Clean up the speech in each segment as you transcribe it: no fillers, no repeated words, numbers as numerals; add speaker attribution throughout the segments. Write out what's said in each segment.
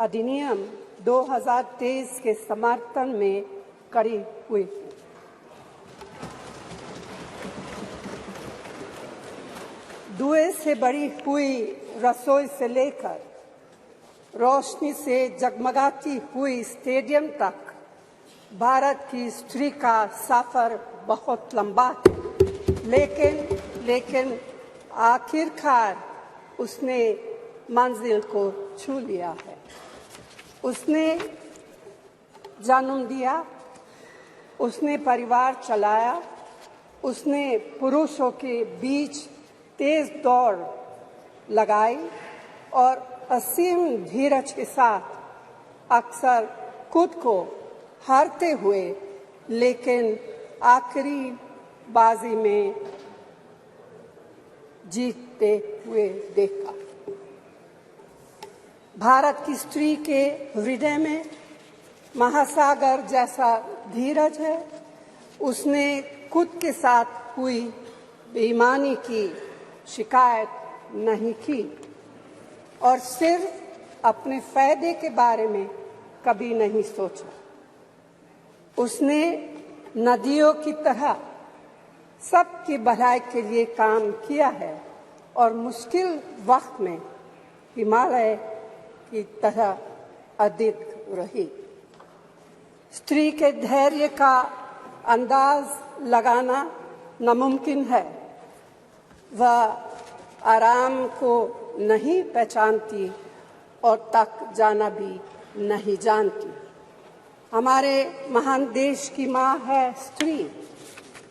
Speaker 1: अधिनियम 2023 के समर्थन में खड़ी हुई। धुएं से भरी हुई रसोई से लेकर रोशनी से जगमगाती हुई स्टेडियम तक भारत की स्त्री का सफर बहुत लंबा है, लेकिन आखिरकार उसने मंजिल को छू लिया है। उसने जन्म दिया, उसने परिवार चलाया, उसने पुरुषों के बीच तेज दौड़ लगाई और असीम धीरज के साथ अक्सर खुद को हारते हुए लेकिन आखिरी बाजी में जीतते हुए देखा। भारत की स्त्री के हृदय में महासागर जैसा धीरज है। उसने खुद के साथ हुई बेईमानी की शिकायत नहीं की और सिर्फ अपने फायदे के बारे में कभी नहीं सोचा। उसने नदियों की तरह सबकी भलाई के लिए काम किया है और मुश्किल वक्त में हिमालय की तरह अडिग रही। स्त्री के धैर्य का अंदाज लगाना नामुमकिन है। वह आराम को नहीं पहचानती और तक जाना भी नहीं जानती। हमारे महान देश की माँ है स्त्री,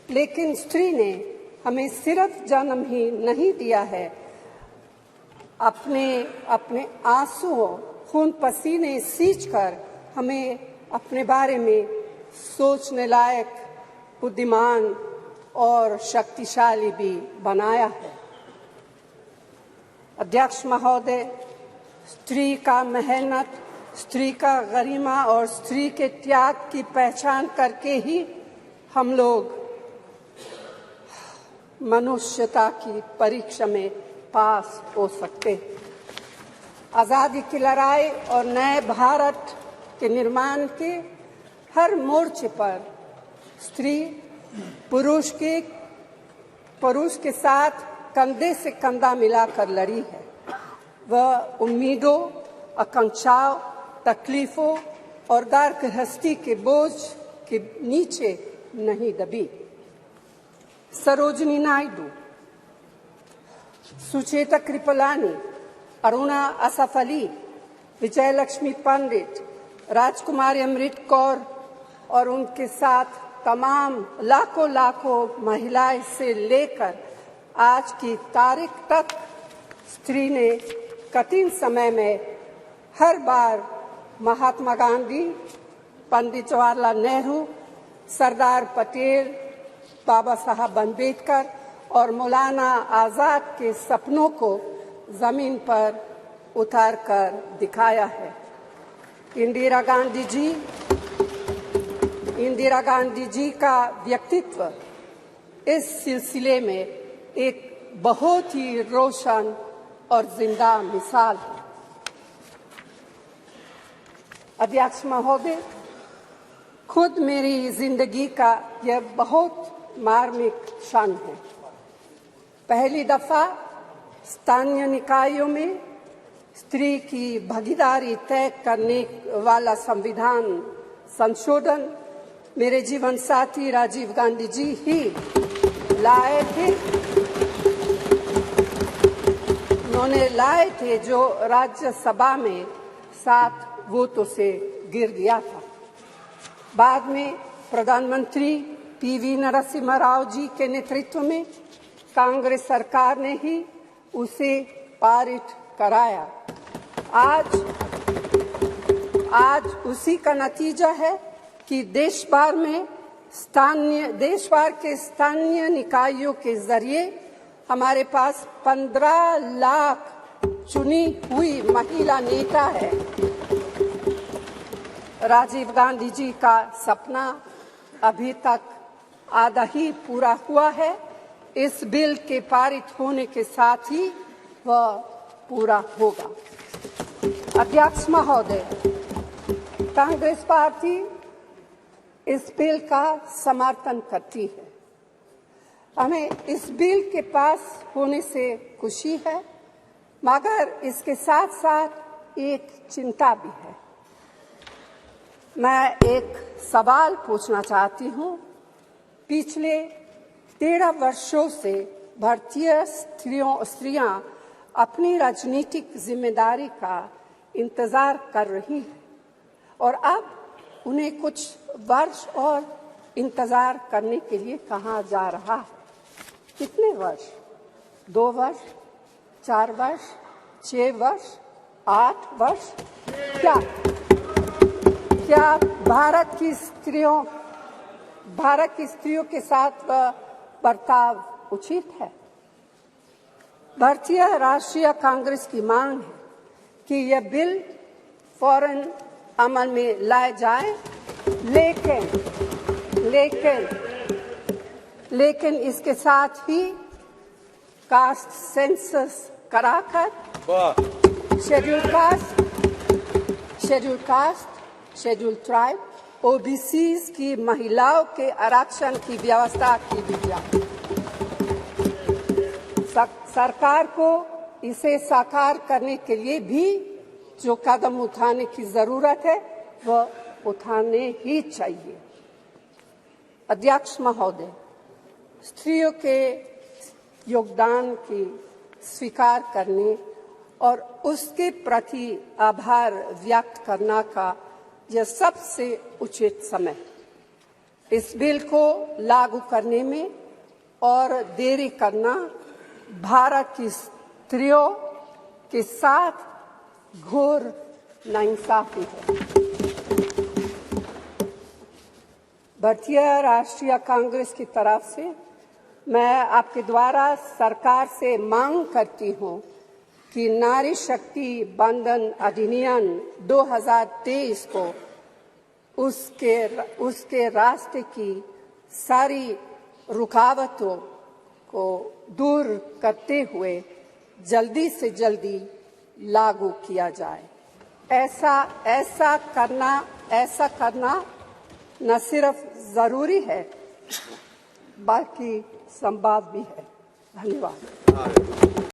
Speaker 1: लेकिन स्त्री ने हमें सिर्फ जन्म ही नहीं दिया है, अपने आंसुओं खून पसीने सींचकर हमें अपने बारे में सोचने लायक, बुद्धिमान और शक्तिशाली भी बनाया है। अध्यक्ष महोदय, स्त्री का मेहनत, स्त्री का गरिमा और स्त्री के त्याग की पहचान करके ही हम लोग मनुष्यता की परीक्षा में पास हो सकते हैं। आज़ादी की लड़ाई और नए भारत के निर्माण के हर मोर्चे पर स्त्री पुरुष के साथ कंधे से कंधा मिलाकर लड़ी है। वह उम्मीदों, आकांक्षाओं, तकलीफों और घर गृहस्थी के बोझ के नीचे नहीं दबी। सरोजिनी नायडू, सुचेता कृपलानी, अरुणा असफ अली, विजयलक्ष्मी पंडित, राजकुमारी अमृत कौर और उनके साथ तमाम लाखों महिलाएं से लेकर आज की तारीख तक स्त्री ने कठिन समय में हर बार महात्मा गांधी, पंडित जवाहरलाल नेहरू, सरदार पटेल, बाबा साहब अम्बेडकर और मौलाना आजाद के सपनों को जमीन पर उतारकर दिखाया है। इंदिरा गांधी जी का व्यक्तित्व इस सिलसिले में एक बहुत ही रोशन और जिंदा मिसाल है। अध्यक्ष महोदय, खुद मेरी जिंदगी का यह बहुत मार्मिक क्षण है। पहली दफा स्थानीय निकायों में स्त्री की भागीदारी तय करने वाला संविधान संशोधन मेरे जीवन साथी राजीव गांधी जी ही लाए थे। उन्होंने लाए थे जो राज्यसभा में 7 वोटों से गिर गया था। बाद में प्रधानमंत्री पीवी नरसिम्हा राव जी के नेतृत्व में कांग्रेस सरकार ने ही उसे पारित कराया। आज उसी का नतीजा है कि देश भर के स्थानीय निकायों के जरिए हमारे पास 15 लाख चुनी हुई महिला नेता है। राजीव गांधी जी का सपना अभी तक आधा ही पूरा हुआ है। इस बिल के पारित होने के साथ ही वह पूरा होगा। अध्यक्ष महोदय, कांग्रेस पार्टी इस बिल का समर्थन करती है। हमें इस बिल के पास होने से खुशी है, मगर इसके साथ साथ एक चिंता भी है। मैं एक सवाल पूछना चाहती हूँ। पिछले 13 वर्षों से भारतीय स्त्रियां अपनी राजनीतिक जिम्मेदारी का इंतजार कर रही हैं और अब उन्हें कुछ वर्ष और इंतजार करने के लिए कहा जा रहा है। कितने वर्ष? 2 वर्ष, 4 वर्ष, 6 वर्ष, 8 वर्ष? क्या भारत की स्त्रियों के साथ बर्ताव उचित है? भारतीय राष्ट्रीय कांग्रेस की मांग है कि यह बिल फौरन अमल में लाया जाए, लेकिन इसके साथ ही कास्ट सेंसस कराकर शेड्यूल ट्राइब, ओबीसीज की महिलाओं के आरक्षण की व्यवस्था की भी जाए। सरकार को इसे साकार करने के लिए भी जो कदम उठाने की जरूरत है वह उठाने ही चाहिए। अध्यक्ष महोदय, स्त्रियों के योगदान की स्वीकार करने और उसके प्रति आभार व्यक्त करना का यह सबसे उचित समय। इस बिल को लागू करने में और देरी करना भारत की स्त्रियों के साथ घोर नाइंसाफी है। भारतीय राष्ट्रीय कांग्रेस की तरफ से मैं आपके द्वारा सरकार से मांग करती हूं कि नारी शक्ति बंधन अधिनियम 2023 को उसके रास्ते की सारी रुकावटों को दूर करते हुए जल्दी से जल्दी लागू किया जाए। ऐसा करना न सिर्फ जरूरी है बल्कि संभव भी है। धन्यवाद।